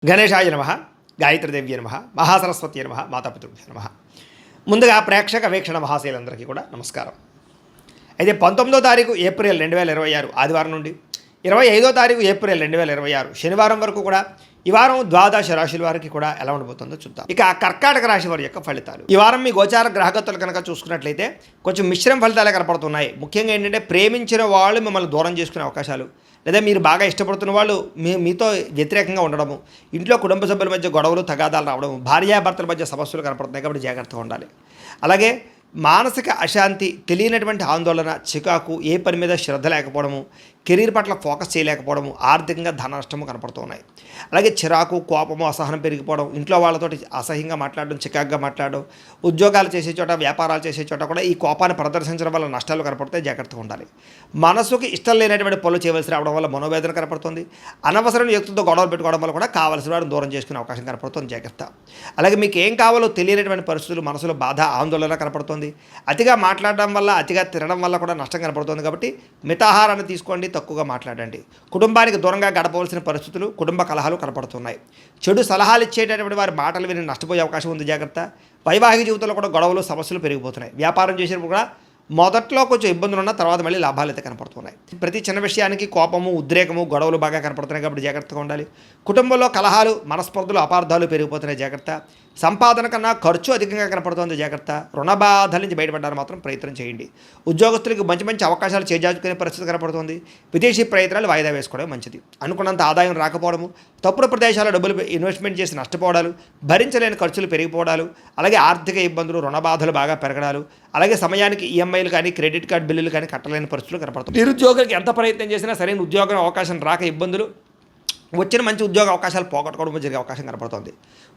గణేశాయ నమః, గాయత్రీదేవ్య నమః, మహాసరస్వతి నమః, మాతాపితృభ్యో నమః. ముందుగా ప్రేక్షక వీక్షణ మహాశయులందరికీ కూడా నమస్కారం. అయితే 19వ తారీఖు ఏప్రిల్ 2026 ఆదివారం నుండి 25వ తారీఖు ఏప్రిల్ 2026 శనివారం వరకు కూడా ఈ వారం ద్వాదశ రాశుల వారికి కూడా ఎలా ఉండబోతుందో చూద్దాం. ఇక కర్కాటక రాశి వారి యొక్క ఫలితాలు. ఈ వారం మీ గోచార గ్రహగతులు కనుక చూసుకున్నట్లయితే కొంచెం మిశ్రమ ఫలితాలే కనపడుతున్నాయి. ముఖ్యంగా ఏంటంటే ప్రేమించిన వాళ్ళు మిమ్మల్ని దూరం చేసుకునే అవకాశాలు, లేదా మీరు బాగా ఇష్టపడుతున్న వాళ్ళు మీతో వ్యతిరేకంగా ఉండడము, ఇంట్లో కుటుంబ సభ్యుల మధ్య గొడవలు తగాదాలు రావడము, భార్యాభర్తల మధ్య సమస్యలు కనపడుతున్నాయి కాబట్టి జాగ్రత్తగా ఉండాలి. అలాగే మానసిక అశాంతి, తెలియనటువంటి ఆందోళన, చికాకు, ఏ పని మీద శ్రద్ధ లేకపోవడము, కెరీర్ పట్ల ఫోకస్ చేయలేకపోవడము, ఆర్థికంగా ధన నష్టము కనపడుతున్నాయి. అలాగే చిరాకు, కోపము, అసహనం పెరిగిపోవడం, ఇంట్లో వాళ్ళతోటి అసహ్యంగా మాట్లాడడం, చికాకుగా మాట్లాడడం, ఉద్యోగాలు చేసే చోట, వ్యాపారాలు చేసే చోట కూడా ఈ కోపాన్ని ప్రదర్శించడం వల్ల నష్టాలు కనపడితే జాగ్రత్తగా ఉండాలి. మనసుకి ఇష్టం లేనటువంటి పనులు చేయవలసి రావడం వల్ల మనోవేదన కనపడుతుంది. అనవసరమైన వ్యక్తులతో గొడవలు పెట్టుకోవడం వల్ల కూడా కావలసిన వాడిని దూరం చేసుకునే అవకాశం కనపడుతుంది. జాగ్రత్త. అలాగే మీకు ఏం కావాలో తెలియనటువంటి పరిస్థితులు, మనసులో బాధ, ఆందోళన కనపడుతుంది. అతిగా మాట్లాడడం వల్ల, అతిగా తినడం వల్ల కూడా నష్టం కనపడుతుంది. కాబట్టి మితాహారాన్ని తీసుకోండి, తక్కువగా మాట్లాడండి. కుటుంబానికి దూరంగా గడపవలసిన పరిస్థితులు, కుటుంబ కలహాలు కనపడుతున్నాయి. చెడు సలహాలు ఇచ్చేటటువంటి వారి మాటలు విని నష్టపోయే అవకాశం ఉంది. జాగ్రత్త. వైవాహిక జీవితంలో కూడా గొడవలు, సమస్యలు పెరిగిపోతున్నాయి. వ్యాపారం చేసేటప్పుడు కూడా మొదట్లో కొంచెం ఇబ్బందులు ఉన్న తర్వాత మళ్ళీ లాభాలు అయితే కనపడుతున్నాయి. ప్రతి చిన్న విషయానికి కోపము, ఉద్రేకము, గొడవలు బాగా కనపడుతున్నాయి కాబట్టి జాగ్రత్తగా ఉండాలి. కుటుంబంలో కలహాలు, మనస్పర్ధలు, అపార్థాలు పెరిగిపోతున్నాయి. జాగ్రత్త. సంపాదన కన్నా ఖర్చు అధికంగా కనపడుతుంది. జాగ్రత్త. రుణ బాధల నుంచి బయటపడడానికి మాత్రం ప్రయత్నం చేయండి. ఉద్యోగస్తులకు మంచి మంచి అవకాశాలు చేజార్చుకునే పరిస్థితి కనపడుతుంది. విదేశీ ప్రయత్నాలు వాయిదా వేసుకోవడం మంచిది. అనుకున్నంత ఆదాయం రాకపోవడము, తప్పుడు ప్రదేశాల్లో డబ్బులు ఇన్వెస్ట్మెంట్ చేసి నష్టపోవడాలు, భరించలేని ఖర్చులు పెరిగిపోవడాలు, అలాగే ఆర్థిక ఇబ్బందులు, రుణ బాధలు బాగా పెరగడాలు, అలాగే సమయానికి ఈఎంఐలు కానీ, క్రెడిట్ కార్డు బిల్లులు కానీ కట్టలేని పరిస్థితులు కనపడుతుంది. నిరుద్యోగులకు ఎంత ప్రయత్నం చేసినా సరైన ఉద్యోగం అవకాశం రాక ఇబ్బందులు, వచ్చిన మంచి ఉద్యోగ అవకాశాలు పోగొట్టుకోవడం జరిగే అవకాశం కనపడుతుంది.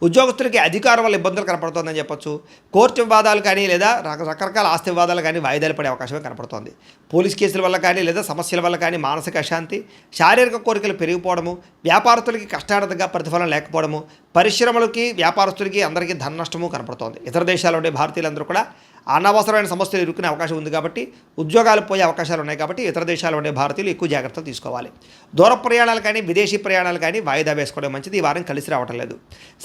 ఉద్యోగస్తులకి అధికారం వల్ల ఇబ్బందులు కనపడుతుందని చెప్పొచ్చు. కోర్టు వివాదాలు కానీ, లేదా రకరకాల ఆస్తి వివాదాలు కానీ వాయిదాలు పడే అవకాశమే కనపడుతుంది. పోలీస్ కేసుల వల్ల కానీ, లేదా సమస్యల వల్ల కానీ మానసిక అశాంతి, శారీరక కోరికలు పెరిగిపోవడము, వ్యాపారస్తులకి కష్టార్థంగా ప్రతిఫలం లేకపోవడము, పరిశ్రమలకి, వ్యాపారస్తులకి అందరికీ ధన నష్టము కనపడుతోంది. ఇతర దేశాల్లో ఉండే భారతీయులందరూ కూడా అనవసరమైన సమస్యలు ఇరుక్కునే అవకాశం ఉంది కాబట్టి, ఉద్యోగాలు పోయే అవకాశాలు ఉన్నాయి కాబట్టి ఇతర దేశాల్లో ఉండే భారతీయులు ఎక్కువ జాగ్రత్తలు తీసుకోవాలి. దూర ప్రయాణాలు కానీ, విదేశీ ప్రయాణాలు కానీ వాయిదా వేసుకోవడం మంచిది. ఈ వారం కలిసి రావటం లేదు.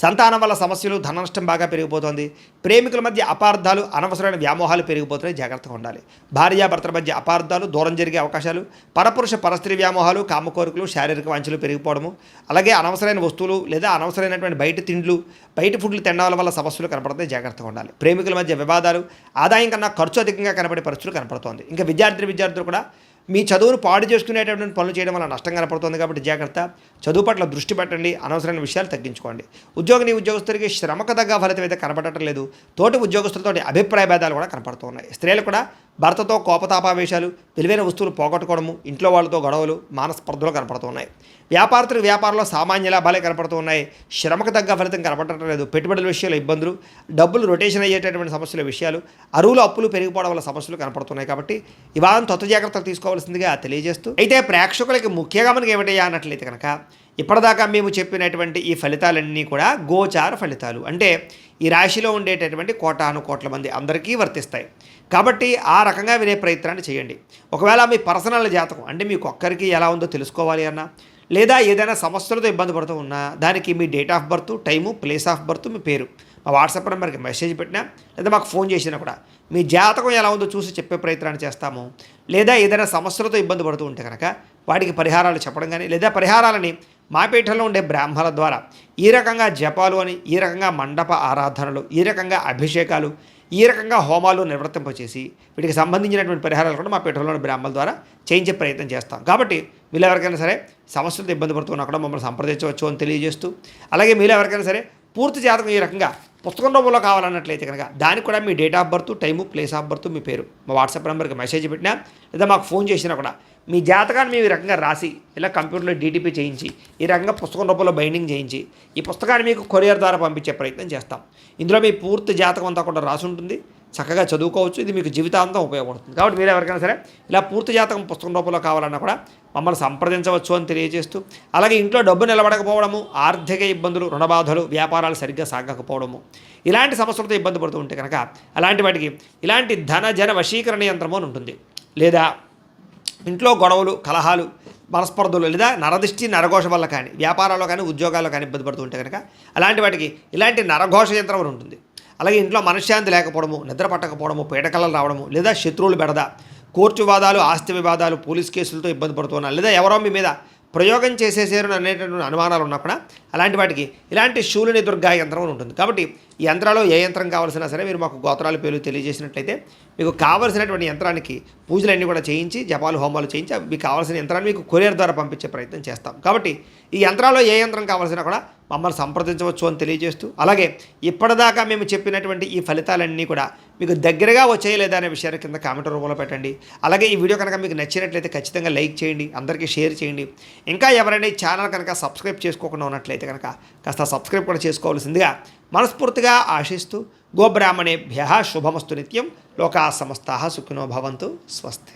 సంతానం వల్ల సమస్యలు, ధన నష్టం బాగా పెరిగిపోతుంది. ప్రేమికుల మధ్య అపార్థాలు, అనవసరమైన వ్యామోహాలు పెరిగిపోతున్నాయి. జాగ్రత్తగా ఉండాలి. భార్యాభర్తల మధ్య అపార్థాలు, దూరం జరిగే అవకాశాలు, పరపురుష పరస్త్రీ వ్యామోహాలు, కామకోరికలు, శారీరక వాంఛలు పెరిగిపోవడము, అలాగే అనవసరమైన వస్తువులు లేదా అనవసరమైనటువంటి బయట తిండ్లు, బయట ఫుడ్లు తినడం వల్ల సమస్యలు కనపడతాయి. జాగ్రత్తగా ఉండాలి. ప్రేమికుల మధ్య వివాదాలు, ఆదాయం కన్నా ఖర్చు అధికంగా కనపడే పరిస్థితులు కనపడుతోంది. ఇంకా విద్యార్థులు కూడా మీ చదువును పాడు చేసుకునేటటువంటి పనులు చేయడం వల్ల నష్టం కనపడుతుంది కాబట్టి జాగ్రత్త. చదువు పట్ల దృష్టి పెట్టండి. అనవసరమైన విషయాలు తగ్గించుకోండి. ఉద్యోగస్తులకి శ్రమకు తగ్గ ఫలితం అయితే కనపడటం లేదు. తోటి ఉద్యోగస్తులతో అభిప్రాయ భేదాలు కూడా కనపడుతున్నాయి. స్త్రీలు కూడా భర్తతో కోపతాపావేశాలు, విలువైన వస్తువులు పోగొట్టుకోవడము, ఇంట్లో వాళ్ళతో గొడవలు, మానస్పర్ధలు కనపడుతున్నాయి. వ్యాపారస్తులకు వ్యాపారంలో సామాన్య లాభాలే కనపడుతున్నాయి. శ్రమకు తగ్గ ఫలితం కనపడటం లేదు. పెట్టుబడుల విషయాలు ఇబ్బందులు, డబ్బులు రొటేషన్ అయ్యేటటువంటి సమస్యల విషయాలు, అరువులు అప్పులు పెరిగిపోవడం వల్ల సమస్యలు కనపడుతున్నాయి. కాబట్టి ఇవాళ జాగ్రత్తలు తీసుకోవాల్సిందిగా తెలియజేస్తూ, అయితే ప్రేక్షకులకి ముఖ్యంగా మనకి ఏమిటయ్యా అన్నట్లయితే కనుక, ఇప్పటిదాకా మేము చెప్పినటువంటి ఈ ఫలితాలన్నీ కూడా గోచార ఫలితాలు. అంటే ఈ రాశిలో ఉండేటటువంటి కోటాను కోట్ల మంది అందరికీ వర్తిస్తాయి. కాబట్టి ఆ రకంగా వినే ప్రయత్నాన్ని చేయండి. ఒకవేళ మీ పర్సనల్ జాతకం అంటే మీకు ఒక్కరికి ఎలా ఉందో తెలుసుకోవాలి అన్నా, లేదా ఏదైనా సమస్యలతో ఇబ్బంది పడుతూ ఉన్నా, దానికి మీ date of birth, time, place of birth, మీ పేరు మా వాట్సాప్ నెంబర్కి మెసేజ్ పెట్టినా, లేదా మాకు ఫోన్ చేసినా కూడా మీ జాతకం ఎలా ఉందో చూసి చెప్పే ప్రయత్నాన్ని చేస్తాము. లేదా ఏదైనా సమస్యలతో ఇబ్బంది పడుతూ ఉంటే కనుక వాటికి పరిహారాలు చెప్పడం కానీ, లేదా పరిహారాలని మా పీఠంలో ఉండే బ్రాహ్మణుల ద్వారా ఈ రకంగా జపాలు అని, ఈ రకంగా మండప ఆరాధనలు, ఈ రకంగా అభిషేకాలు, ఈ రకంగా హోమాలు నిర్వర్తింపచేసి వీటికి సంబంధించినటువంటి పరిహారాలు కూడా మా పీఠంలోని బ్రాహ్మణుల ద్వారా చేయించే ప్రయత్నం చేస్తాం. కాబట్టి మీరు ఎవరికైనా సరే సమస్యలతో ఇబ్బంది పడుతున్నా కూడా మమ్మల్ని సంప్రదించవచ్చు అని తెలియజేస్తూ, అలాగే మీరు ఎవరికైనా సరే పూర్తి జాతకం ఈ రకంగా పుస్తకం రూపంలో కావాలన్నట్లయితే కనుక దానికి కూడా మీ date of birth, time, place of birth, మీ పేరు మా వాట్సాప్ నెంబర్కి మెసేజ్ పెట్టినా, లేదా మాకు ఫోన్ చేసినా కూడా మీ జాతకాన్ని మేము ఈ రకంగా రాసి ఇలా కంప్యూటర్లో డీటీపీ చేయించి ఈ రకంగా పుస్తకం రూపంలో బైండింగ్ చేయించి ఈ పుస్తకాన్ని మీకు కొరియర్ ద్వారా పంపించే ప్రయత్నం చేస్తాం. ఇందులో మీ పూర్తి జాతకం అంతా కూడా రాసి ఉంటుంది. చక్కగా చదువుకోవచ్చు. ఇది మీకు జీవితాంతం ఉపయోగపడుతుంది. కాబట్టి మీరు ఎవరికైనా సరే ఇలా పూర్తి జాతకం పుస్తకం రూపంలో కావాలన్నా కూడా మమ్మల్ని సంప్రదించవచ్చు అని తెలియజేస్తూ, అలాగే ఇంట్లో డబ్బు నిలబడకపోవడము, ఆర్థిక ఇబ్బందులు, రుణబాధలు, వ్యాపారాలు సరిగ్గా సాగకపోవడము, ఇలాంటి సమస్యలతో ఇబ్బంది పడుతూ ఉంటే కనుక అలాంటి వాటికి ఇలాంటి ధన జన వశీకరణ యంత్రము అని ఉంటుంది. లేదా ఇంట్లో గొడవలు, కలహాలు, మనస్పర్ధలు లేదా నరదిష్టి నరఘోష వల్ల కానీ వ్యాపారాల్లో కానీ ఉద్యోగాల్లో కానీ ఇబ్బంది పడుతూ ఉంటే కనుక అలాంటి వాటికి ఇలాంటి నరఘోష యంత్రం అని ఉంటుంది. అలాగే ఇంట్లో మనశ్శాంతి లేకపోవడము, నిద్ర పట్టకపోవడము, పీడకలలు రావడము, లేదా శత్రువులు బెడద, కోర్టు వివాదాలు, ఆస్తి వివాదాలు, పోలీస్ కేసులతో ఇబ్బంది పడుతున్నా, లేదా ఎవరో మీ మీద ప్రయోగం చేసేసారు అనేటటువంటి అనుమానాలు ఉన్నా కూడా అలాంటి వాటికి ఇలాంటి శూలిని దుర్గా యంత్రం అని ఉంటుంది. కాబట్టి ఈ యంత్రాల్లో ఏ యంత్రం కావాల్సినా సరే మీరు మాకు గోత్రాల పేర్లు తెలియజేసినట్లయితే మీకు కావాల్సినటువంటి యంత్రానికి పూజలన్నీ కూడా చేయించి, జపాలు హోమాలు చేయించి మీకు కావాల్సిన యంత్రాన్ని మీకు కొరియర్ ద్వారా పంపించే ప్రయత్నం చేస్తాం. కాబట్టి ఈ యంత్రాల్లో ఏ యంత్రం కావాల్సినా కూడా మమ్మల్ని సంప్రదించవచ్చు అని తెలియజేస్తూ, అలాగే ఇప్పటిదాకా మేము చెప్పినటువంటి ఈ ఫలితాలన్నీ కూడా మీకు దగ్గరగా వచ్చాయి లేదా అనే విషయాన్ని కింద కామెంట్ రూపంలో పెట్టండి. అలాగే ఈ వీడియో కనుక మీకు నచ్చినట్లయితే ఖచ్చితంగా లైక్ చేయండి, అందరికీ షేర్ చేయండి. ఇంకా ఎవరైనా ఈ ఛానల్ కనుక సబ్స్క్రైబ్ చేసుకోకుండా ఉన్నట్లయితే కనుక కాస్త సబ్స్క్రైబ్ కూడా చేసుకోవాల్సిందిగా మనస్ఫూర్తిగా ఆశిస్తూ, గోబ్రాహ్మణేభ్యః శుభమస్తు నిత్యం, లోకా సమస్తాః సుఖినో భవంతు, స్వస్తి.